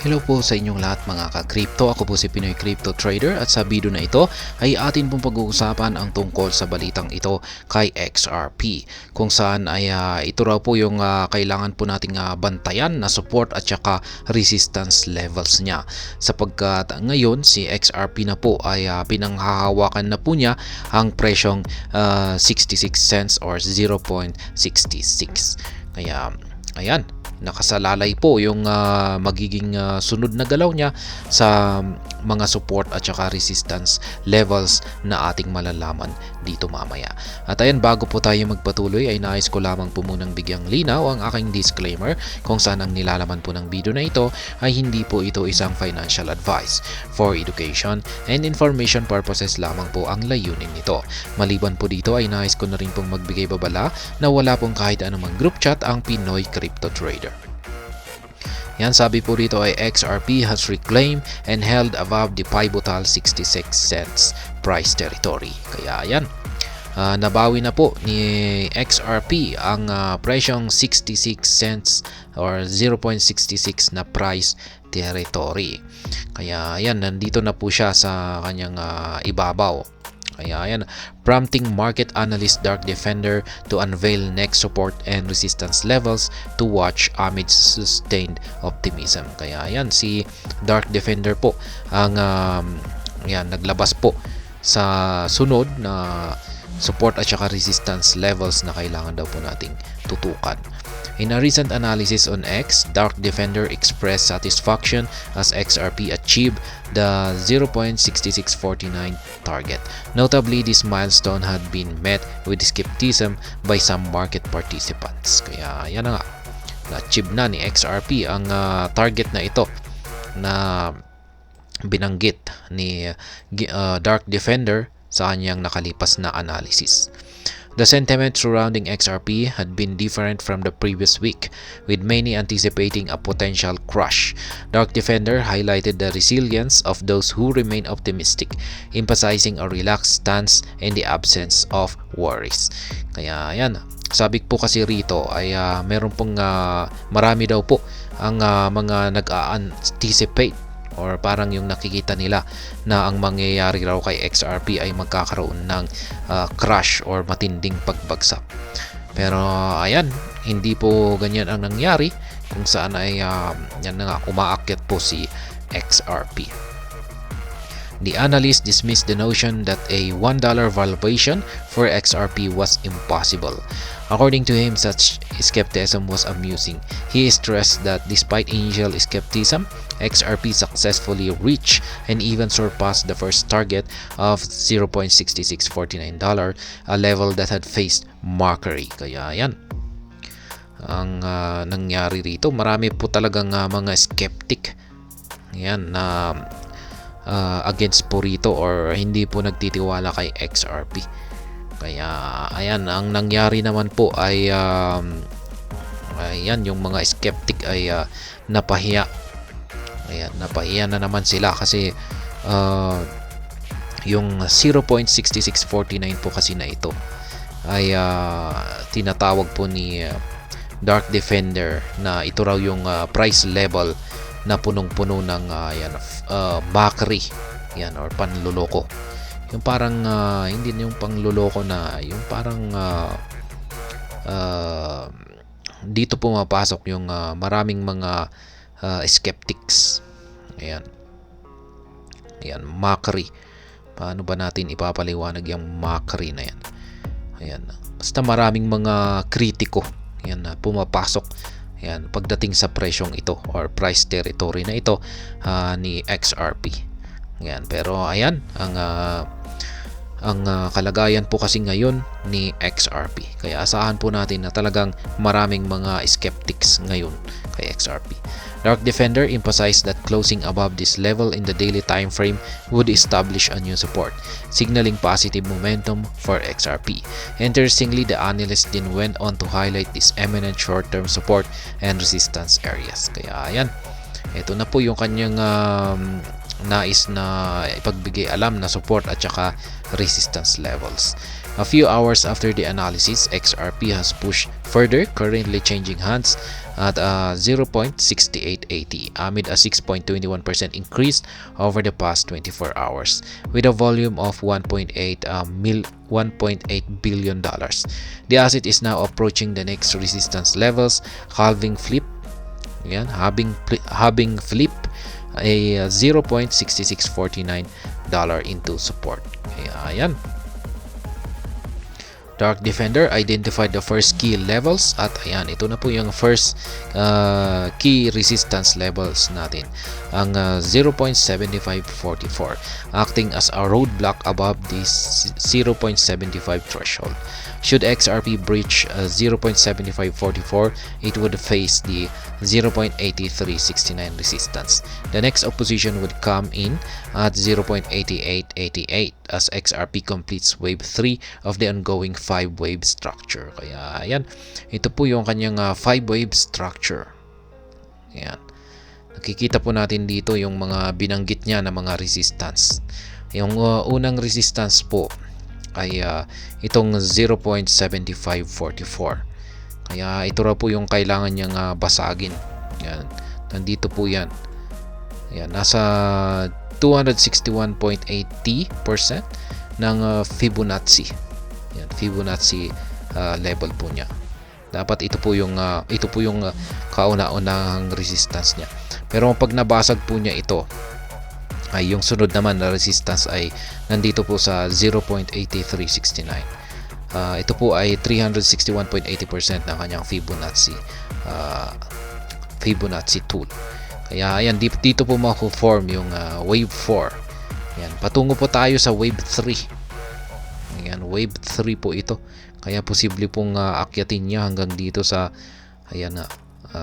Hello po sa inyong lahat mga ka-crypto. Ako po si Pinoy Crypto Trader at sa video na ito ay atin pong pag-uusapan ang tungkol sa balitang ito kay XRP. Kung saan ay ito raw po yung kailangan po nating bantayan na support at saka resistance levels niya. Sapagkat ngayon si XRP na po ay pinanghahawakan na po niya ang presyong 66 cents or 0.66. Kaya ayan, nakasalalay po yung magiging sunod na galaw niya sa mga support at saka resistance levels na ating malalaman dito mamaya. At ayan, bago po tayo magpatuloy ay nais ko lamang po munang bigyang linaw ang aking disclaimer kung saan ang nilalaman po ng video na ito ay hindi po ito isang financial advice. For education and information purposes lamang po ang layunin nito. Maliban po dito ay nais ko na rin pong magbigay babala na wala pong kahit anumang group chat ang Pinoy Crypto Trader. Yan, sabi po dito ay XRP has reclaimed and held above the pivotal 66 cents price territory. Kaya yan, nabawi na po ni XRP ang presyong 66 cents or 0.66 na price territory. Kaya yan, nandito na po siya sa kanyang ibabaw. Kaya ayan, prompting market analyst Dark Defender to unveil next support and resistance levels to watch amid sustained optimism. Kaya ayan, si Dark Defender po ang ayan, naglabas po sa sunod na support at saka resistance levels na kailangan daw po nating tutukan. In a recent analysis on X, Dark Defender expressed satisfaction as XRP achieved the 0.6649 target. Notably, this milestone had been met with skepticism by some market participants. Kaya yan na nga, na-achieve na ni XRP ang target na ito na binanggit ni Dark Defender sa kanyang nakalipas na analysis. The sentiment surrounding XRP had been different from the previous week, with many anticipating a potential crash. Dark Defender highlighted the resilience of those who remain optimistic, emphasizing a relaxed stance in the absence of worries. Kaya yan, sabi po kasi rito ay meron pong marami daw po ang mga nag-a-anticipate or parang yung nakikita nila na ang mangyayari raw kay XRP ay magkakaroon ng crash or matinding pagbagsak. Pero ayan, hindi po ganyan ang nangyari kung saan ay yan na nga, umaakyat po si XRP. The analyst dismissed the notion that a $1 valuation for XRP was impossible. According to him, such skepticism was amusing. He stressed that despite initial skepticism, XRP successfully reached and even surpassed the first target of $0.6649, a level that had faced mockery. Kaya yan, ang nangyari rito, marami po talagang mga skeptic yan na against po rito or hindi po nagtitiwala kay XRP. Kaya ayan, ang nangyari naman po ay ayan, yung mga skeptic ay napahiya. Ayan, napahiya na naman sila kasi yung 0.6649 po kasi na ito ay tinatawag po ni Dark Defender na ito raw yung price level na punong-puno ng mockery yan or panluloko. Yung parang hindi yung pangluloko na yung parang dito pumapasok yung maraming mga skeptics. Ayan. Ayan, mockery. Paano ba natin ipapaliwanag yung mockery na yan? Ayan. Basta maraming mga kritiko yan na pumapasok. Ayan, pagdating sa presyong ito or price territory na ito ni XRP. Ayan, pero ayan, ang kalagayan po kasi ngayon ni XRP. Kaya asahan po natin na talagang maraming mga skeptics ngayon kay XRP. Dark Defender emphasized that closing above this level in the daily time frame would establish a new support, signaling positive momentum for XRP. Interestingly, the analyst then went on to highlight these eminent short-term support and resistance areas. Kaya ayan, ito na po yung kanyang nais na ipagbigay alam na support at saka resistance levels. A few hours after the analysis, XRP has pushed further, currently changing hands at 0.6880 amid a 6.21% increase over the past 24 hours with a volume of $1.8 billion. The asset is now approaching the next resistance levels, halving flip a $0.6649 into support. Kaya ayan. Dark Defender identified the first key levels at ayan, ito na po yung first key resistance levels natin, ang 0.7544, acting as a roadblock above this 0.75 threshold. Should XRP breach 0.7544, it would face the 0.8369 resistance. The next opposition would come in at 0.8888 as XRP completes wave 3 of the ongoing 5-wave structure. Kaya ayan, ito po yung kanyang 5-wave structure. Ayan. Nakikita po natin dito yung mga binanggit niya na mga resistance. Yung unang resistance po ay itong 0.7544. Kaya ito raw po yung kailangan niyang basagin. Yan. Nandito po yan. Yan. Nasa 261.80% ng Fibonacci. Yan. Fibonacci level po niya. Dapat ito po yung kauna-unahang resistance niya. Pero pag nabasag po niya ito, ay yung sunod naman na resistance ay nandito po sa 0.8369. Ito po ay 361.80% ng kanyang Fibonacci tool. Kaya ayan, dito po mako-form yung wave 4. Ayan, patungo po tayo sa wave 3. Ayan, wave 3 po ito. Kaya posible pong akyatin niya hanggang dito sa ayan na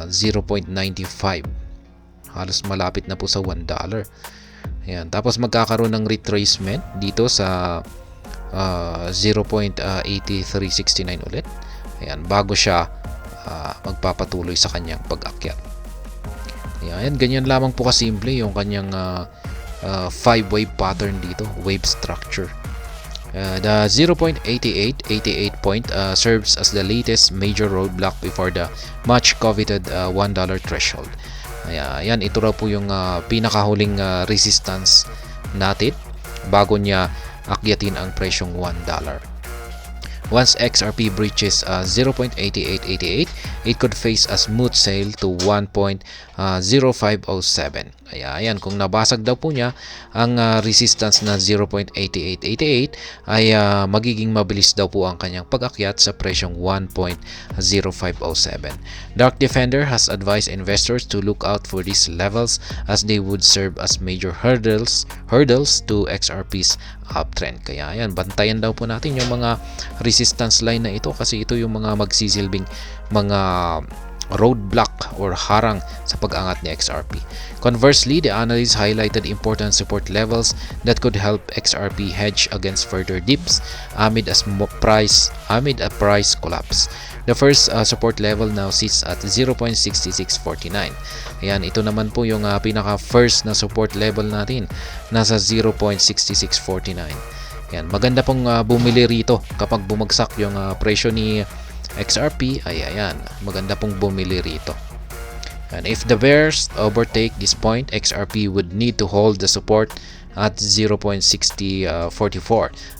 0.95. Halos malapit na po sa $1. Ayan, tapos magkakaroon ng retracement dito sa 0.8369 ulit. Ayan, bago siya magpapatuloy sa kanyang pag-akyat. Ayan, ganyan lamang po kasimple yung kanyang 5-wave pattern dito, wave structure. The 0.8888 point serves as the latest major roadblock before the much coveted $1 threshold. Ayan, ito raw po yung pinakahuling resistance natin bago niya akyatin ang presyong $1. Once XRP breaches 0.8888, it could face a smooth sail to 1.0507. Ayan, kung nabasag daw po niya ang resistance na 0.8888 ay magiging mabilis daw po ang kanyang pag-akyat sa presyong 1.0507. Dark Defender has advised investors to look out for these levels as they would serve as major hurdles to XRP's uptrend. Kaya ayan, bantayan daw po natin yung mga resistance line na ito kasi ito yung mga magsisilbing mga roadblock or harang sa pag-angat ni XRP. Conversely, the analysts highlighted important support levels that could help XRP hedge against further dips amid a price collapse. The first support level now sits at 0.6649. Ayan, ito naman po yung pinaka-first na support level natin. Nasa 0.6649. Ayan, maganda pong bumili rito kapag bumagsak yung presyo ni XRP. Ayan, maganda pong bumili rito. And if the bears overtake this point, XRP would need to hold the support at 0.6044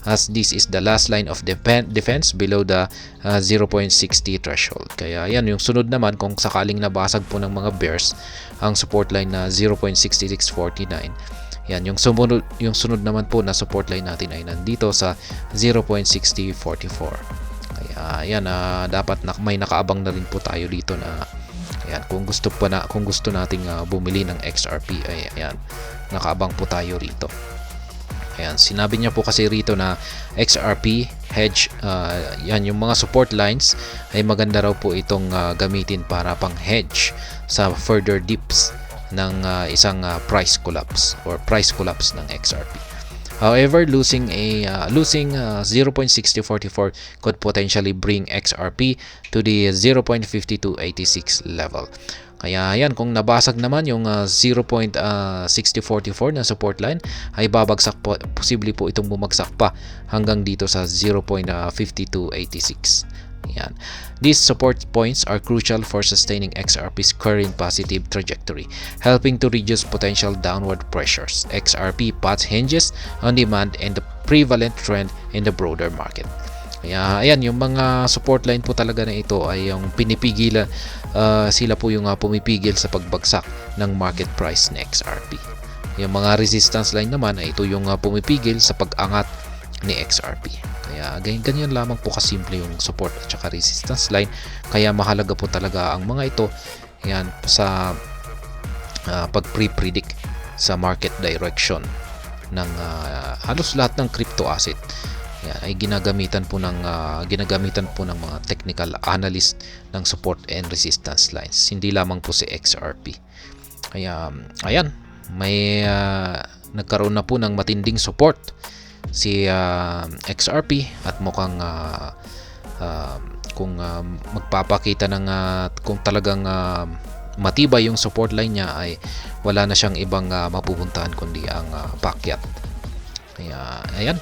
as this is the last line of defense below the 0.60 threshold. Kaya yan, yung sunod naman kung sakaling nabasag po ng mga bears ang support line na 0.6649. Yan, yung sunod naman po na support line natin ay nandito sa 0.6044. Kaya yan, dapat may nakaabang na rin po tayo dito na ayan, kung gusto nating bumili ng XRP ay ayan, nakaabang po tayo rito. Ayan, sinabi niya po kasi rito na XRP hedge, yan yung mga support lines ay maganda raw po itong gamitin para pang hedge sa further dips ng isang price collapse ng XRP. However, losing 0.6044 could potentially bring XRP to the 0.5286 level. Kaya yan, kung nabasag naman yung 0.6044 na support line, ay babagsak po, posible po itong bumagsak pa hanggang dito sa 0.5286. Yan. These support points are crucial for sustaining XRP's current positive trajectory, helping to reduce potential downward pressures. XRP pots hinges on demand and the prevalent trend in the broader market. Kaya ayan, yung mga support line po talaga na ito ay yung pinipigilan, sila po yung pumipigil sa pagbagsak ng market price ng XRP. Yung mga resistance line naman ay ito yung pumipigil sa pag-angat ni XRP. Kaya ganyan lamang po kasimple yung support at saka resistance line. Kaya mahalaga po talaga ang mga ito yan sa pag-pre-predict sa market direction ng halos lahat ng crypto asset. Yan ay ginagamitan po ng mga technical analyst ng support and resistance lines. Hindi lamang po si XRP. Kaya ayan, may nagkaroon na po ng matinding support si XRP at mukhang kung magpapakita ng kung talagang matibay yung support line niya ay wala na siyang ibang mapupuntahan kundi ang paakyat. Kaya ayan,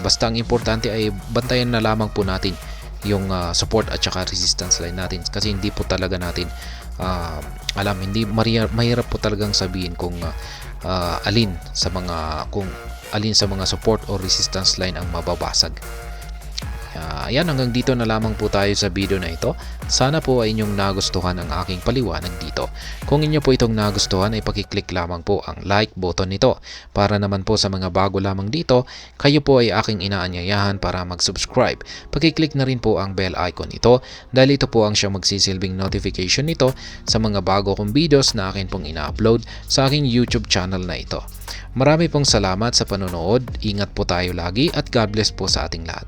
basta ang importante ay bantayan na lamang po natin yung support at saka resistance line natin, kasi hindi po talaga natin alam, hindi mahirap po talagang sabihin kung alin sa mga support or resistance line ang mababasag. Ayan, hanggang dito na lamang po tayo sa video na ito. Sana po ay inyong nagustuhan ang aking paliwanag dito. Kung inyo po itong nagustuhan ay pakiclick lamang po ang like button nito. Para naman po sa mga bago lamang dito, kayo po ay aking inaanyayahan para mag-subscribe. Pakiclick na rin po ang bell icon nito dahil ito po ang siyang magsisilbing notification nito sa mga bago kong videos na akin pong ina-upload sa aking YouTube channel na ito. Marami pong salamat sa panonood. Ingat po tayo lagi at God bless po sa ating lahat.